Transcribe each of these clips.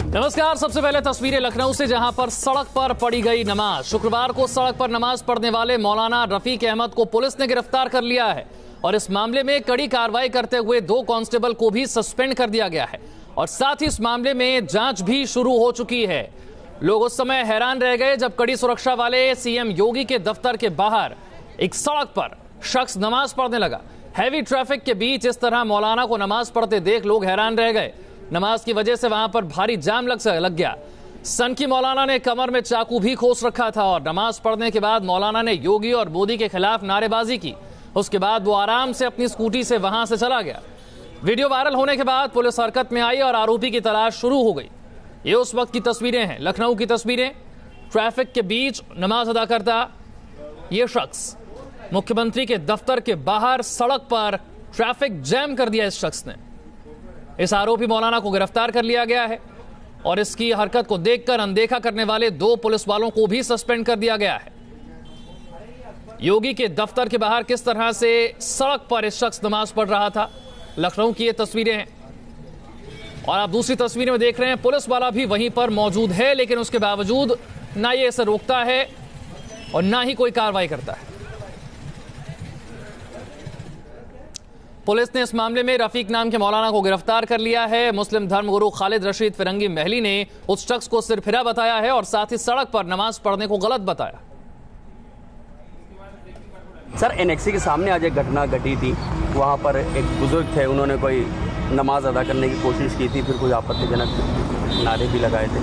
नमस्कार। सबसे पहले तस्वीरें लखनऊ से, जहां पर सड़क पर पढ़ी गई नमाज। शुक्रवार को सड़क पर नमाज पढ़ने वाले मौलाना रफीक अहमद को पुलिस ने गिरफ्तार कर लिया है और इस मामले में कड़ी कार्रवाई करते हुए 2 कांस्टेबल को भी सस्पेंड कर दिया गया है और साथ ही इस मामले में जांच भी शुरू हो चुकी है। लोग उस समय हैरान रह गए जब कड़ी सुरक्षा वाले सीएम योगी के दफ्तर के बाहर एक सड़क पर शख्स नमाज पढ़ने लगा। हैवी ट्रैफिक के बीच इस तरह मौलाना को नमाज पढ़ते देख लोग हैरान रह गए। नमाज की वजह से वहां पर भारी जाम लग गया। सनकी मौलाना ने कमर में चाकू भी खोस रखा था और नमाज पढ़ने के बाद मौलाना ने योगी और मोदी के खिलाफ नारेबाजी की। उसके बाद वो आराम से अपनी स्कूटी से वहां से चला गया। वीडियो वायरल होने के बाद पुलिस हरकत में आई और आरोपी की तलाश शुरू हो गई। ये उस वक्त की तस्वीरें हैं, लखनऊ की तस्वीरें। ट्रैफिक के बीच नमाज अदा करता ये शख्स मुख्यमंत्री के दफ्तर के बाहर सड़क पर ट्रैफिक जैम कर दिया। इस शख्स ने, इस आरोपी मौलाना को गिरफ्तार कर लिया गया है और इसकी हरकत को देखकर अनदेखा करने वाले 2 पुलिस वालों को भी सस्पेंड कर दिया गया है। योगी के दफ्तर के बाहर किस तरह से सड़क पर इस शख्स नमाज पढ़ रहा था, लखनऊ की ये तस्वीरें हैं। और आप दूसरी तस्वीर में देख रहे हैं, पुलिस वाला भी वहीं पर मौजूद है, लेकिन उसके बावजूद ना ये इसे रोकता है और ना ही कोई कार्रवाई करता है। पुलिस ने इस मामले में रफीक नाम के मौलाना को गिरफ्तार कर लिया है। मुस्लिम धर्मगुरु खालिद रशीद फिरंगी महली ने उस शख्स को सिरफिरा बताया है और साथ ही सड़क पर नमाज पढ़ने को गलत बताया। सर, एनएक्सी के सामने आज एक घटना घटी थी। वहाँ पर एक बुजुर्ग थे, उन्होंने कोई नमाज अदा करने की कोशिश की थी, फिर कोई आपत्तिजनक नारे भी लगाए थे।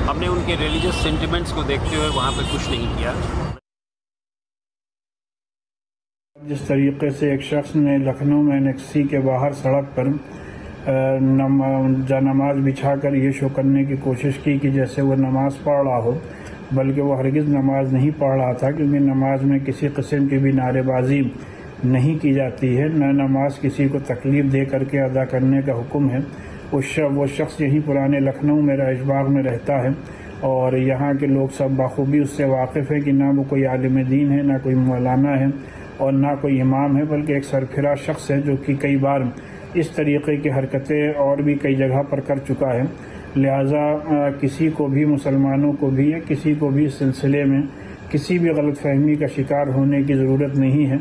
हमने उनके रिलीजियस सेंटिमेंट्स को देखते हुए वहाँ पर कुछ नहीं किया। जिस तरीके से एक शख्स ने लखनऊ में एनएक्सी के बाहर सड़क पर नमाज बिछाकर ये शो करने की कोशिश की कि जैसे वो नमाज पढ़ रहा हो, बल्कि वो हरगिज़ नमाज नहीं पढ़ रहा था, क्योंकि नमाज में किसी किस्म की भी नारेबाजी नहीं की जाती है, न नमाज किसी को तकलीफ दे करके अदा करने का हुक्म है। वो शख्स यहीं पुराने लखनऊ में राइशबाग में रहता है और यहाँ के लोग सब बाखूबी उससे वाकिफ़ है कि ना वो कोई आलिम दीन है, ना कोई मौलाना है और ना कोई इमाम है, बल्कि एक सरफिरा शख्स है जो कि कई बार इस तरीके की हरकतें और भी कई जगह पर कर चुका है। लिहाजा किसी को भी, मुसलमानों को भी या किसी को भी इस सिलसिले में किसी भी गलतफहमी का शिकार होने की ज़रूरत नहीं है।